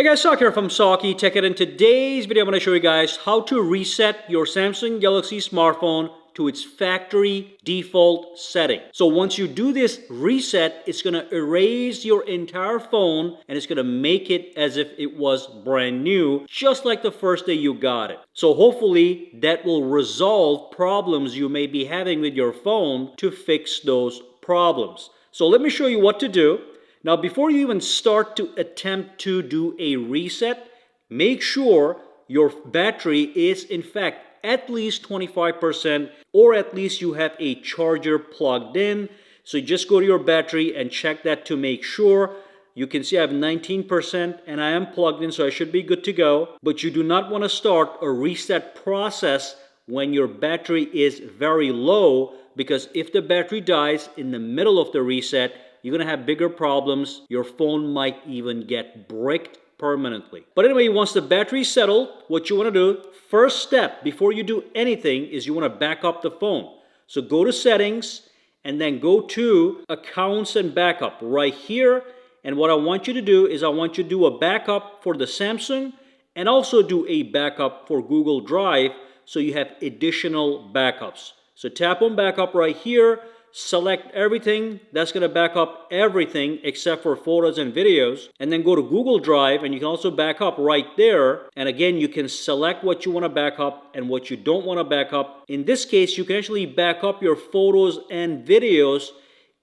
Hey guys, Sak here from sakitech, and in today's video I'm going to show you guys how to reset your Samsung Galaxy smartphone to its factory default setting. So once you do this reset, it's going to erase your entire phone and it's going to make it as if it was brand new, just like the first day you got it. So hopefully that will resolve problems you may be having with your phone to fix those problems. So let me show you what to do. Now, before you even start to attempt to do a reset, make sure your battery is in fact at least 25%, or at least you have a charger plugged in. So you just go to your battery and check that to make sure. You can see I have 19% and I am plugged in, so I should be good to go. But you do not want to start a reset process when your battery is very low, because if the battery dies in the middle of the reset, you're going to have bigger problems. Your phone might even get bricked permanently. But anyway, once the battery's settled, what you want to do, first step before you do anything, is you want to back up the phone. So go to settings and then go to accounts and backup right here. And what I want you to do is I want you to do a backup for the Samsung and also do a backup for Google Drive, so you have additional backups. So tap on backup right here. Select everything. That's going to back up everything except for photos and videos. And then go to Google Drive and you can also back up right there. And again, you can select what you want to back up and what you don't want to back up. In this case, you can actually back up your photos and videos,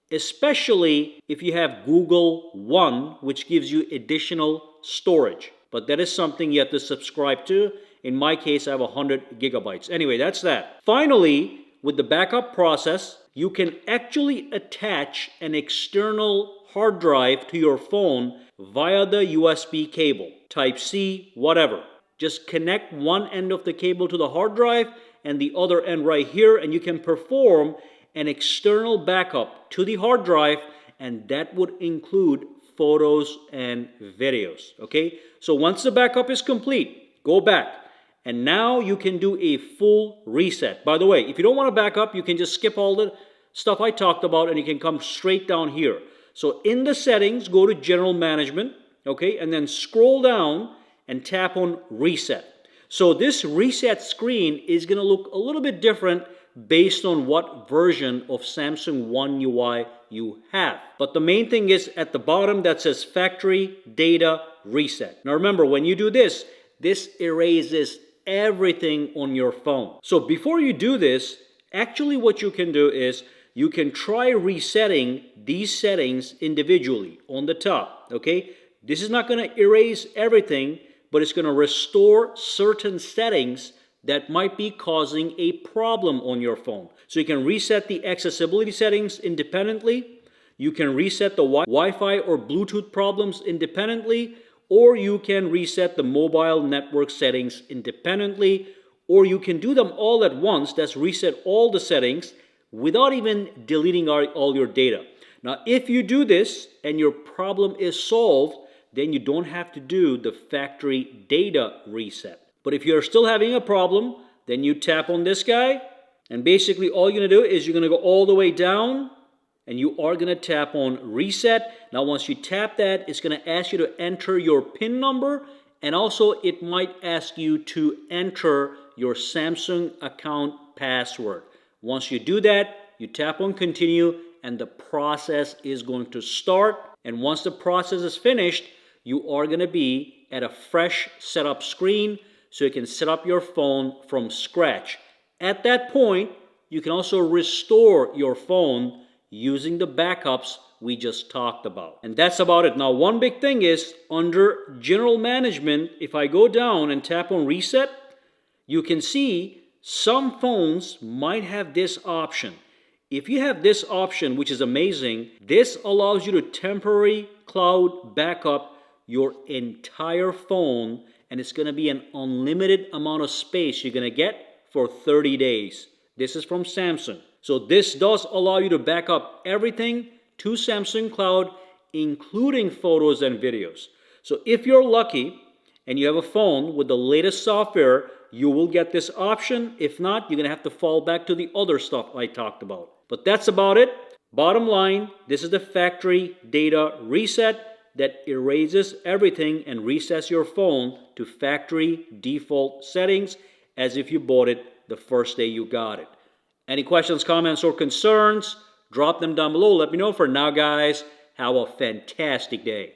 especially if you have Google One, which gives you additional storage. But that is something you have to subscribe to. In my case, I have 100 gigabytes. Anyway, that's that. Finally, with the backup process, you can actually attach an external hard drive to your phone via the USB cable, Type-C, whatever. Just connect one end of the cable to the hard drive and the other end right here, and you can perform an external backup to the hard drive, and that would include photos and videos, okay? So once the backup is complete, go back. And now you can do a full reset. By the way, if you don't want to back up, you can just skip all the stuff I talked about and you can come straight down here. So in the settings, go to General Management, okay, and then scroll down and tap on Reset. So this reset screen is going to look a little bit different based on what version of Samsung One UI you have. But the main thing is at the bottom that says Factory Data Reset. Now remember, when you do this, this erases everything on your phone. So before you do this, actually what you can do is you can try resetting these settings individually on the top, okay? This is not going to erase everything, but it's going to restore certain settings that might be causing a problem on your phone. So you can reset the accessibility settings independently. You can reset the Wi-Fi or Bluetooth problems independently, or you can reset the mobile network settings independently, or you can do them all at once. That's reset all the settings without even deleting all your data. Now, if you do this and your problem is solved, then you don't have to do the factory data reset. But if you're still having a problem, then you tap on this guy, and basically all you're going to do is you're going to go all the way down, and you are going to tap on Reset. Now, once you tap that, it's going to ask you to enter your PIN number, and also it might ask you to enter your Samsung account password. Once you do that, you tap on Continue, and the process is going to start. And once the process is finished, you are going to be at a fresh setup screen, so you can set up your phone from scratch. At that point, you can also restore your phone using the backups we just talked about. And that's about it. Now, one big thing is under General Management, if I go down and tap on Reset, you can see some phones might have this option. If you have this option, which is amazing, this allows you to temporary cloud backup your entire phone, and it's going to be an unlimited amount of space you're going to get for 30 days. This is from Samsung. So this does allow you to back up everything to Samsung Cloud, including photos and videos. So if you're lucky and you have a phone with the latest software, you will get this option. If not, you're going to have to fall back to the other stuff I talked about. But that's about it. Bottom line, this is the factory data reset. that erases everything and resets your phone to factory default settings as if you bought it the first day you got it. Any questions, comments, or concerns? Drop them down below. Let me know. For now, guys, have a fantastic day.